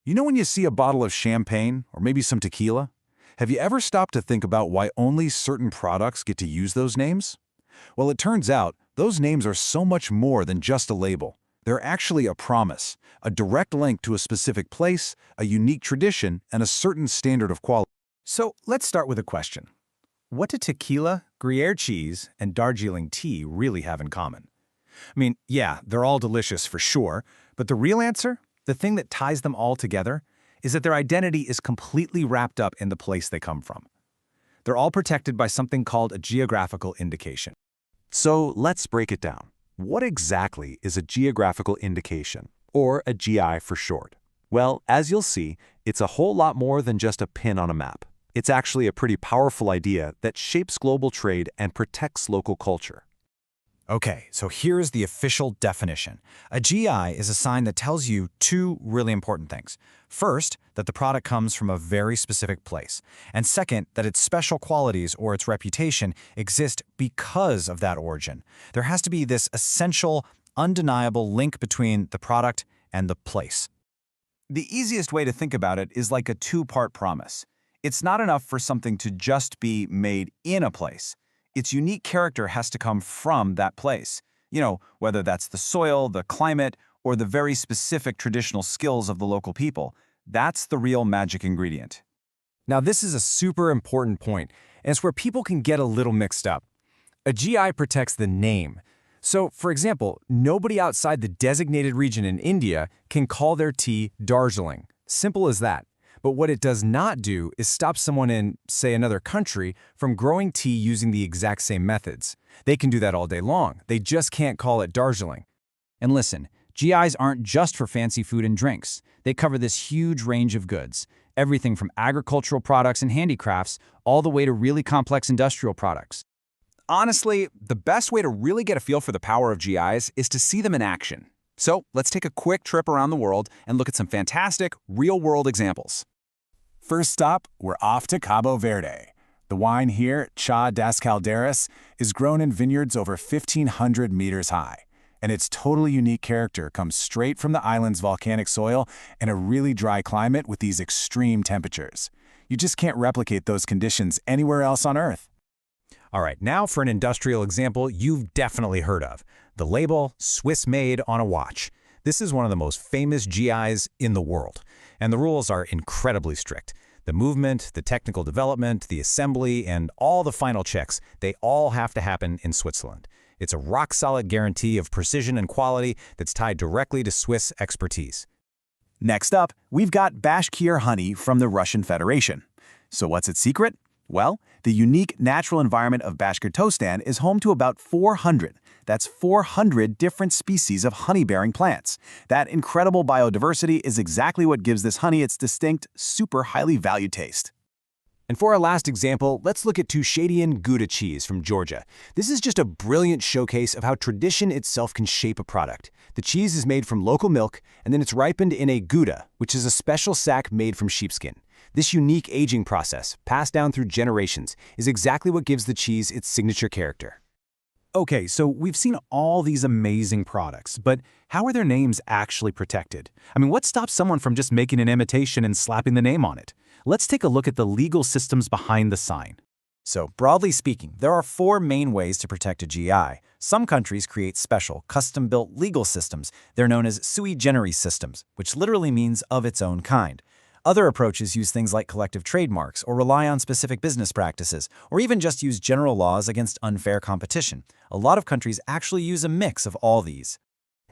You know when you see a bottle of champagne, or maybe some tequila? Have you ever stopped to think about why only certain products get to use those names? Well, it turns out those names are so much more than just a label. They're actually a promise, a direct link to a specific place, a unique tradition, and a certain standard of quality. So let's start with a question. What do tequila, Gruyere cheese, and Darjeeling tea really have in common? I mean, yeah, they're all delicious for sure, but the real answer, the thing that ties them all together, is that their identity is completely wrapped up in the place they come from. They're all protected by something called a geographical indication. So let's break it down. What exactly is a geographical indication, or a GI for short? Well, as you'll see, it's a whole lot more than just a pin on a map. It's actually a pretty powerful idea that shapes global trade and protects local culture. Okay, so here's the official definition. A GI is a sign that tells you two really important things. First, that the product comes from a very specific place. And second, that its special qualities or its reputation exist because of that origin. There has to be this essential, undeniable link between the product and the place. The easiest way to think about it is like a two-part promise. It's not enough for something to just be made in a place. Its unique character has to come from that place. You know, whether that's the soil, the climate, or the very specific traditional skills of the local people. That's the real magic ingredient. Now, this is a super important point, and it's where people can get a little mixed up. A GI protects the name. So, for example, nobody outside the designated region in India can call their tea Darjeeling. Simple as that. But what it does not do is stop someone in, say, another country from growing tea using the exact same methods. They can do that all day long. They just can't call it Darjeeling. And listen, GIs aren't just for fancy food and drinks. They cover this huge range of goods, everything from agricultural products and handicrafts all the way to really complex industrial products. Honestly, the best way to really get a feel for the power of GIs is to see them in action. So let's take a quick trip around the world and look at some fantastic, real-world examples. First stop, we're off to Cabo Verde. The wine here, Cha das Calderas, is grown in vineyards over 1,500 meters high, and its totally unique character comes straight from the island's volcanic soil and a really dry climate with these extreme temperatures. You just can't replicate those conditions anywhere else on Earth. All right, now for an industrial example you've definitely heard of. The label, Swiss Made on a watch. This is one of the most famous GIs in the world, and the rules are incredibly strict. The movement, the technical development, the assembly, and all the final checks, they all have to happen in Switzerland. It's a rock-solid guarantee of precision and quality that's tied directly to Swiss expertise. Next up, we've got Bashkir honey from the Russian Federation. So what's its secret? Well, the unique natural environment of Bashkortostan is home to about 400 different species of honey-bearing plants. That incredible biodiversity is exactly what gives this honey its distinct, super highly valued taste. And for our last example, let's look at Tushadian Gouda cheese from Georgia. This is just a brilliant showcase of how tradition itself can shape a product. The cheese is made from local milk, and then it's ripened in a Gouda, which is a special sack made from sheepskin. This unique aging process, passed down through generations, is exactly what gives the cheese its signature character. Okay, so we've seen all these amazing products, but how are their names actually protected? I mean, what stops someone from just making an imitation and slapping the name on it? Let's take a look at the legal systems behind the sign. So, broadly speaking, there are four main ways to protect a GI. Some countries create special, custom-built legal systems. They're known as sui generis systems, which literally means of its own kind. Other approaches use things like collective trademarks or rely on specific business practices, or even just use general laws against unfair competition. A lot of countries actually use a mix of all these.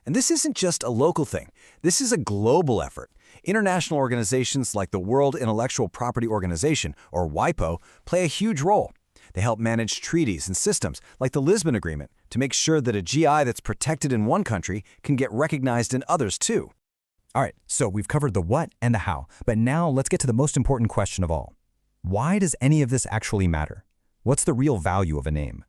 And this isn't just a local thing. This is a global effort. International organizations like the World Intellectual Property Organization, or WIPO, play a huge role. They help manage treaties and systems, like the Lisbon Agreement, to make sure that a GI that's protected in one country can get recognized in others too. All right, so we've covered the what and the how, but now let's get to the most important question of all. Why does any of this actually matter? What's the real value of a name?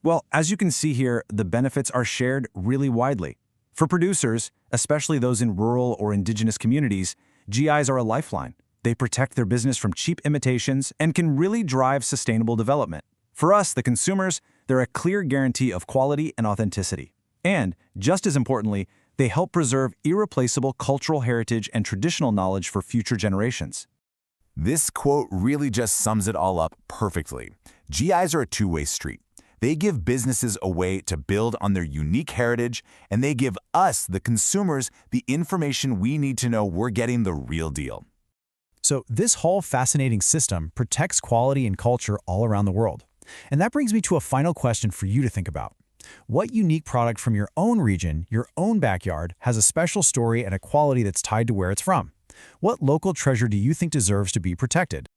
Well, as you can see here, the benefits are shared really widely. For producers, especially those in rural or indigenous communities, GIs are a lifeline. They protect their business from cheap imitations and can really drive sustainable development. For us, the consumers, they're a clear guarantee of quality and authenticity. And, just as importantly, They help preserve irreplaceable cultural heritage and traditional knowledge for future generations. This quote really just sums it all up perfectly. GIs are a two-way street. They give businesses a way to build on their unique heritage, and they give us, the consumers, the information we need to know we're getting the real deal. So this whole fascinating system protects quality and culture all around the world. And that brings me to a final question for you to think about. What unique product from your own region, your own backyard, has a special story and a quality that's tied to where it's from? What local treasure do you think deserves to be protected?